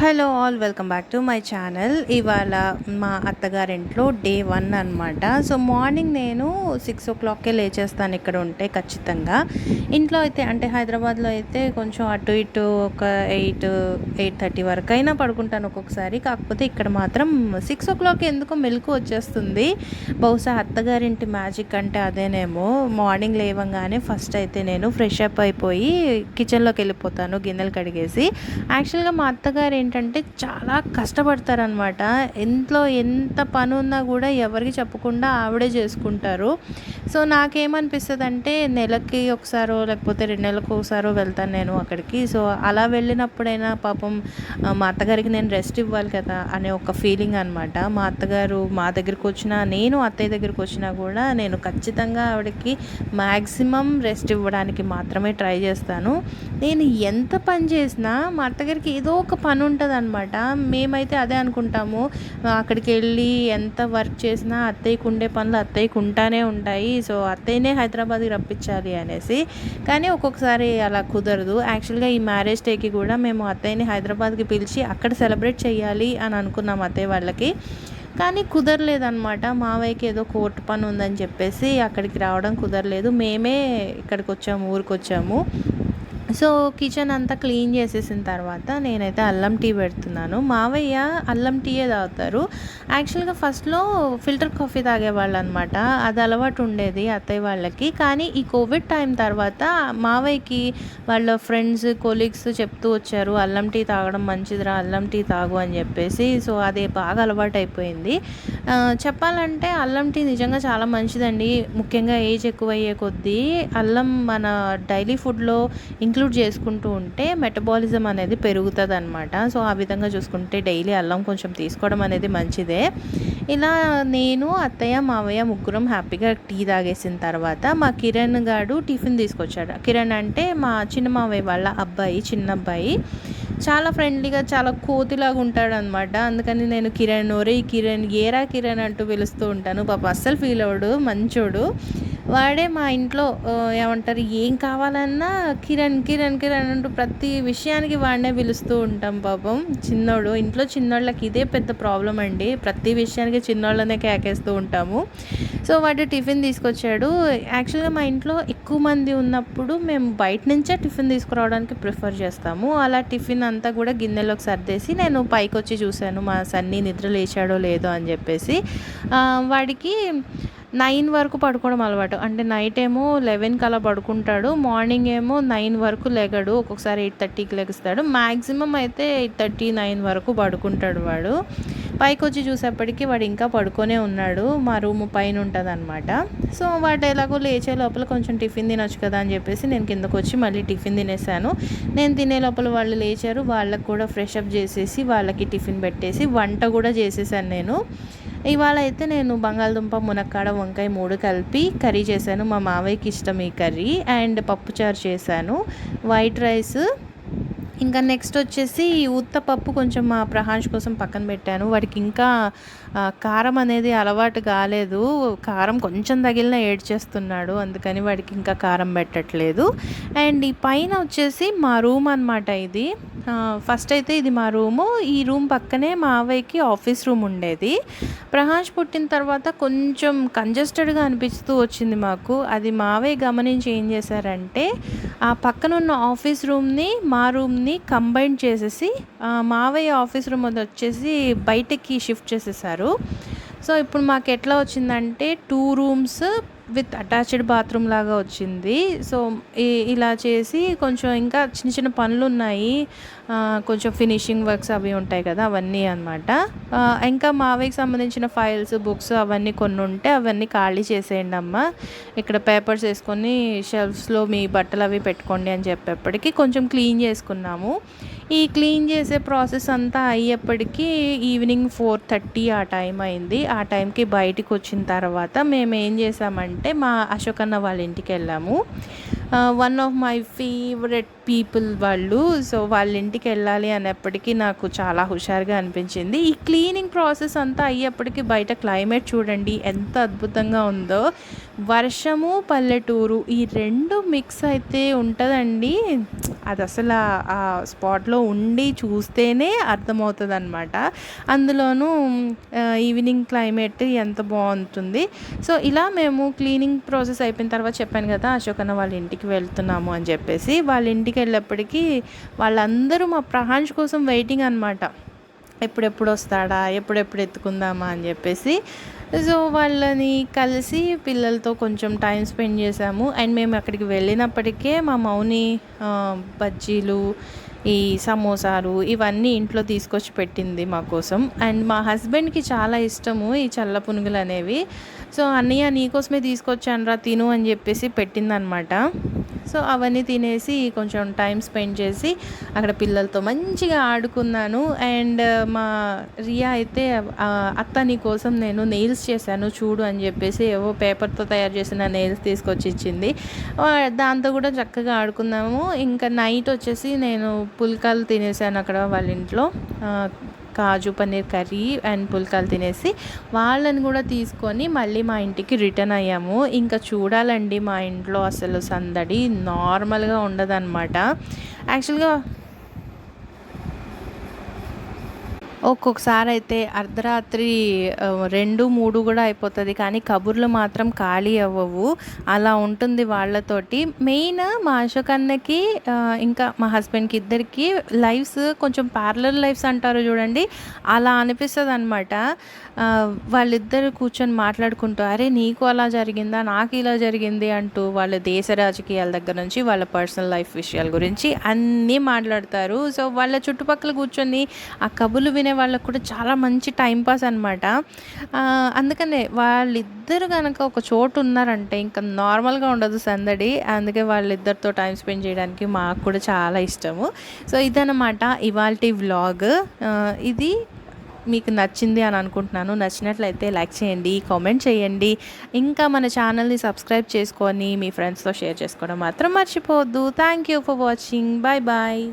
Hello all, welcome back to my channel. ఇవాళ మా అత్తగారింట్లో day 1 అనమాట. సో మార్నింగ్ నేను 6 o'clockకే లేచేస్తాను ఇక్కడ ఉంటే ఖచ్చితంగా. ఇంట్లో అయితే అంటే హైదరాబాద్లో అయితే కొంచెం అటు ఇటు ఒక 8-8:30 వరకు అయినా పడుకుంటాను ఒక్కొక్కసారి. కాకపోతే ఇక్కడ మాత్రం 6 o'clock ఎందుకో మెలకు వచ్చేస్తుంది. బహుశా అత్తగారింటి మ్యాజిక్ అంటే అదేనేమో. మార్నింగ్ లేవంగానే ఫస్ట్ అయితే నేను ఫ్రెష్ అప్ అయిపోయి కిచెన్లోకి వెళ్ళిపోతాను గిన్నెలు కడిగేసి. యాక్చువల్గా మా అత్తగారు ఏంటంటే చాలా కష్టపడతారనమాట. ఇంట్లో ఎంత పని ఉన్నా కూడా ఎవరికి చెప్పకుండా ఆవిడే చేసుకుంటారు. సో నాకేమనిపిస్తుంది అంటే నెలకి ఒకసారో లేకపోతే 2 నెలలకు ఒకసారో వెళ్తాను నేను అక్కడికి. సో అలా వెళ్ళినప్పుడైనా పాపం మా అత్తగారికి నేను రెస్ట్ ఇవ్వాలి కదా అనే ఒక ఫీలింగ్ అనమాట. మా అత్తగారు మా దగ్గరికి వచ్చినా, నేను అత్తయ్య దగ్గరికి వచ్చినా కూడా నేను ఖచ్చితంగా ఆవిడకి మ్యాక్సిమం రెస్ట్ ఇవ్వడానికి మాత్రమే ట్రై చేస్తాను. నేను ఎంత పని చేసినా మా అత్తగారికి ఏదో ఒక పని ఉంటుంది అనమాట. మేమైతే అదే అనుకుంటాము, అక్కడికి వెళ్ళి ఎంత వర్క్ చేసినా అత్తయ్యకు ఉండే పనులు అత్తయ్యకు ఉంటానే ఉంటాయి. సో అత్తయ్యనే హైదరాబాద్కి రప్పించాలి అనేసి. కానీ ఒక్కొక్కసారి అలా కుదరదు. యాక్చువల్గా ఈ మ్యారేజ్ డేకి కూడా మేము అత్తయ్యని హైదరాబాద్కి పిలిచి అక్కడ సెలబ్రేట్ చేయాలి అని అనుకున్నాం అత్తయ్య వాళ్ళకి. కానీ కుదరలేదన్నమాట. మావయ్యకి ఏదో కోర్టు పని ఉందని చెప్పేసి అక్కడికి రావడం కుదరలేదు. మేమే ఇక్కడికి వచ్చాము, ఊరికి వచ్చాము. సో కిచెన్ అంతా క్లీన్ చేసేసిన తర్వాత నేనైతే అల్లం టీ పెడుతున్నాను. మావయ్య అల్లం టీయే తాగుతారు. యాక్చువల్గా ఫస్ట్లో ఫిల్టర్ కాఫీ తాగేవాళ్ళు అనమాట. అది అలవాటు ఉండేది అత్తయ్య వాళ్ళకి. కానీ ఈ కోవిడ్ టైం తర్వాత మావయ్యకి వాళ్ళ ఫ్రెండ్స్ కొలీగ్స్ చెప్తూ వచ్చారు, అల్లం టీ తాగడం మంచిదిరా, అల్లం టీ తాగు అని చెప్పేసి. సో అది బాగా అలవాటు అయిపోయింది. చెప్పాలంటే అల్లం టీ నిజంగా చాలా మంచిదండి. ముఖ్యంగా ఏజ్ ఎక్కువ అయ్యే కొద్దీ అల్లం మన డైలీ ఫుడ్లో ఇంక్లూడ్ చేసుకుంటూ ఉంటే మెటబాలిజం అనేది పెరుగుతుంది అనమాట. సో ఆ విధంగా చూసుకుంటే డైలీ అల్లం కొంచెం తీసుకోవడం అనేది మంచిదే. ఇలా నేను అత్తయ్య మావయ్య ముగ్గురం హ్యాపీగా టీ తాగేసిన తర్వాత మా కిరణ్ గాడు టిఫిన్ తీసుకొచ్చాడు. కిరణ్ అంటే మా చిన్న మావయ్య వాళ్ళ అబ్బాయి, చిన్న అబ్బాయి. చాలా ఫ్రెండ్లీగా చాలా కోతిలాగా ఉంటాడు అనమాట. అందుకని నేను కిరణ్, ఒరే కిరణ్, ఏరా కిరణ్ అంటూ పిలుస్తూ ఉంటాను. పాప అస్సలు ఫీల్ అవ్వడు, మంచోడు. వాడే మా ఇంట్లో ఏమంటారు, ఏం కావాలన్నా కిరణ్ కిరణ్ కిరణ్ అంటూ ప్రతి విషయానికి వాడినే పిలుస్తూ ఉంటాం. పాపం చిన్నోడు. ఇంట్లో చిన్నోళ్ళకి ఇదే పెద్ద ప్రాబ్లం అండి. ప్రతి విషయానికి చిన్నోళ్ళనే కేకేస్తూ ఉంటాము. సో వాడు టిఫిన్ తీసుకొచ్చాడు. యాక్చువల్గా మా ఇంట్లో ఎక్కువ మంది ఉన్నప్పుడు మేము బయట నుంచే టిఫిన్ తీసుకురావడానికి ప్రిఫర్ చేస్తాము. అలా టిఫిన్ అంతా కూడా గిన్నెలోకి సర్దేసి నేను పైకి వచ్చి చూశాను మా సన్నీ నిద్ర లేచాడో లేదో అని చెప్పేసి. వాడికి 9 వరకు పడుకోవడం అలవాటు. అంటే నైట్ ఏమో 11కి అలా పడుకుంటాడు, మార్నింగ్ ఏమో 9 వరకు లెగడు. ఒక్కొక్కసారి 8:30కి లెగుస్తాడు. మ్యాక్సిమం అయితే 8:30-9 వరకు పడుకుంటాడు వాడు. పైకి వచ్చి చూసేప్పటికి వాడు ఇంకా పడుకొనే ఉన్నాడు. మా రూమ్ పైన ఉంటుంది అనమాట. సో వాడు ఎలాగో లేచే లోపల కొంచెం టిఫిన్ తినొచ్చు కదా అని చెప్పేసి నేను కిందకు వచ్చి మళ్ళీ టిఫిన్ తినేసాను. నేను తినే లోపల వాళ్ళు లేచారు. వాళ్ళకు కూడా ఫ్రెష్ అప్ చేసేసి వాళ్ళకి టిఫిన్ పెట్టేసి వంట కూడా చేసేసాను నేను. ఇవాళ అయితే నేను బంగాళదుంప, మునక్కాడ, వంకాయ 3 కలిపి కర్రీ చేశాను. మా మావయ్యకి ఇష్టం ఈ కర్రీ. అండ్ పప్పుచారు చేశాను, వైట్ రైస్. ఇంకా నెక్స్ట్ వచ్చేసి ఉత్తపప్పు కొంచెం మా ప్రహాష్ కోసం పక్కన పెట్టాను. వాడికి ఇంకా కారం అనేది అలవాటు కాలేదు. కారం కొంచెం తగిలిన ఏడ్చేస్తున్నాడు. అందుకని వాడికి ఇంకా కారం పెట్టట్లేదు. అండ్ ఈ పైన వచ్చేసి మా రూమ్ అనమాట. ఇది ఫస్ట్ అయితే ఇది మా రూము. ఈ రూమ్ పక్కనే మావయ్యకి ఆఫీస్ రూమ్ ఉండేది. ప్రహాష్ పుట్టిన తర్వాత కొంచెం కంజెస్టెడ్గా అనిపిస్తూ వచ్చింది మాకు. అది మావయ్య గమనించి ఏం చేశారంటే ఆ పక్కన ఉన్న ఆఫీస్ రూమ్ని మా రూమ్ని కంబైన్ చేసేసి మావయ్య ఆఫీస్ రూమ్ అది వచ్చేసి బయటకి షిఫ్ట్ చేసేసారు. సో ఇప్పుడు మాకు ఎట్లా వచ్చిందంటే 2 రూమ్స్ విత్ అటాచ్డ్ బాత్రూమ్ లాగా వచ్చింది. సో ఇలా చేసి కొంచెం ఇంకా చిన్న చిన్న పనులు ఉన్నాయి, కొంచెం ఫినిషింగ్ వర్క్స్ అవి ఉంటాయి కదా, అవన్నీ అనమాట. ఇంకా మావయ్యకి సంబంధించిన ఫైల్స్, బుక్స్ అవన్నీ కొన్ని ఉంటే అవన్నీ ఖాళీ చేసేయండి అమ్మ, ఇక్కడ పేపర్స్ వేసుకొని షెల్ఫ్స్లో మీ బట్టలు అవి పెట్టుకోండి అని చెప్పేప్పటికి కొంచెం క్లీన్ చేసుకున్నాము. ఈ క్లీన్ చేసే ప్రాసెస్ అంతా అయ్యేప్పటికీ ఈవినింగ్ 4:30 ఆ టైం అయింది. ఆ టైంకి బయటికి వచ్చిన తర్వాత మేము ఏం చేసామంటే మా అశోక్ అన్న వాళ్ళ ఇంటికి వెళ్ళాము. One of my favourite people వాళ్ళు. సో వాళ్ళ ఇంటికి వెళ్ళాలి అనేప్పటికీ నాకు చాలా హుషారుగా అనిపించింది. ఈ క్లీనింగ్ ప్రాసెస్ అంతా అయ్యేప్పటికి బయట క్లైమేట్ చూడండి ఎంత అద్భుతంగా ఉందో. వర్షము పల్లెటూరు ఈ రెండు మిక్స్ అయితే ఉంటుందండి. అది అసలు ఆ స్పాట్లో ఉండి చూస్తేనే అర్థమవుతుంది అనమాట. అందులోనూ ఈవినింగ్ క్లైమేట్ ఎంత బాగుంటుంది. సో ఇలా మేము క్లీనింగ్ ప్రాసెస్ అయిపోయిన తర్వాత చెప్పాను కదా అశోకన్న వాళ్ళ ఇంటికి వెళ్తున్నాము అని చెప్పేసి. వాళ్ళ ఇంటికి వెళ్ళేప్పటికీ వాళ్ళందరూ మా ప్రహాంష్ కోసం వెయిటింగ్ అనమాట. ఎప్పుడెప్పుడు వస్తాడా, ఎప్పుడెప్పుడు ఎత్తుకుందామా అని చెప్పేసి. సో వాళ్ళని కలిసి పిల్లలతో కొంచెం టైం స్పెండ్ చేసాము. అండ్ మేము అక్కడికి వెళ్ళినప్పటికే మా మౌని బజ్జీలు, ఈ సమోసాలు ఇవన్నీ ఇంట్లో తీసుకొచ్చి పెట్టింది మా కోసం. అండ్ మా హస్బెండ్కి చాలా ఇష్టము ఈ చల్ల పునుగులు అనేవి. సో అన్నయ్య నీకోసమే తీసుకొచ్చానురా తిను అని చెప్పేసి పెట్టిందనమాట. సో అవన్నీ తినేసి కొంచెం టైం స్పెండ్ చేసి అక్కడ పిల్లలతో మంచిగా ఆడుకున్నాను. అండ్ మా రియా అయితే అత్త నీ కోసం నేను నెయిల్స్ చేశాను చూడు అని చెప్పేసి ఏవో పేపర్తో తయారు చేసిన నెయిల్స్ తీసుకొచ్చి ఇచ్చింది. దాంతో కూడా చక్కగా ఆడుకున్నాము. ఇంకా నైట్ వచ్చేసి నేను పుల్కాలు తినేసాను అక్కడ వాళ్ళ ఇంట్లో. కాజు పన్నీర్ కర్రీ అండ్ పుల్కాలు తినేసి వాళ్ళని కూడా తీసుకొని మళ్ళీ మా ఇంటికి రిటర్న్ అయ్యాము. ఇంకా చూడాలండి మా ఇంట్లో అసలు సందడి నార్మల్గా ఉండదన్నమాట. యాక్చువల్గా ఒక్కొక్కసారి అయితే అర్ధరాత్రి 2, 3 కూడా అయిపోతుంది. కానీ కబుర్లు మాత్రం ఖాళీ అవ్వవు. అలా ఉంటుంది వాళ్ళతోటి. మెయిన్ మా అశోక్ అన్నకి ఇంకా మా హస్బెండ్కి ఇద్దరికి లైఫ్స్ కొంచెం ప్యారలల్ లైఫ్స్ అంటారు చూడండి, అలా అనిపిస్తుంది అనమాట. వాళ్ళిద్దరు కూర్చొని మాట్లాడుకుంటూ అరే నీకు అలా జరిగిందా, నాకు ఇలా జరిగింది అంటూ వాళ్ళ దేశ రాజకీయాల దగ్గర నుంచి వాళ్ళ పర్సనల్ లైఫ్ విషయాల గురించి అన్నీ మాట్లాడతారు. సో వాళ్ళ చుట్టుపక్కల కూర్చొని ఆ కబుర్లు వినే వాళ్ళకు కూడా చాలా మంచి టైంపాస్ అనమాట. అందుకనే వాళ్ళిద్దరు కనుక ఒక చోటు ఉన్నారంటే ఇంకా నార్మల్గా ఉండదు సందడి. అందుకే వాళ్ళిద్దరితో టైం స్పెండ్ చేయడానికి మాకు కూడా చాలా ఇష్టము. సో ఇదన్నమాట ఇవాల్టి వ్లాగ్. ఇది మీకు నచ్చింది అని అనుకుంటున్నాను. నచ్చినట్లయితే లైక్ చేయండి, కామెంట్ చేయండి. ఇంకా మన ఛానల్ని సబ్స్క్రైబ్ చేసుకొని మీ ఫ్రెండ్స్తో షేర్ చేసుకోవడం మాత్రం మర్చిపోవద్దు. Thank you for watching. Bye bye.